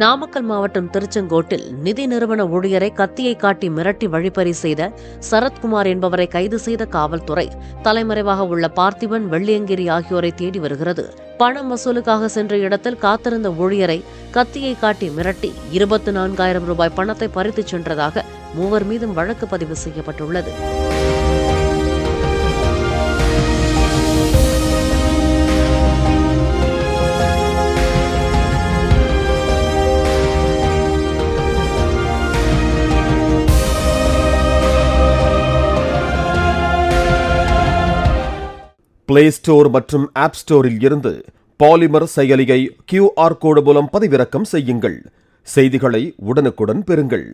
நாமக்கல் மாவட்டம் திருச்செங்கோட்டில் நிதி நிறுவன ஊழியரை கத்தியை காட்டி மிரட்டி வழிப்பறி செய்த சரத்குமார் என்பவரை கைது செய்த காவல்துறை தலைமறைவாக உள்ள பார்த்திபன், வெள்ளியங்கிரி ஆகியோரை தேடி வருகிறது. பணம் வசூலுக்காக சென்ற இடத்தில் காத்திருந்த ஊழியரை கத்தியை காட்டி மிரட்டி 24,000 ரூபாய் பணத்தை பறித்துச் சென்றதாக 3 மீதும் வழக்கு பதிவு செய்யப்பட்டுள்ளது. பிளே ஸ்டோர் மற்றும் ஆப் ஸ்டோரில் இருந்து பாலிமர் செயலியை QR கோடு மூலம் பதிவிறக்கம் செய்யுங்கள். செய்திகளை உடனுக்குடன் பெறுங்கள்.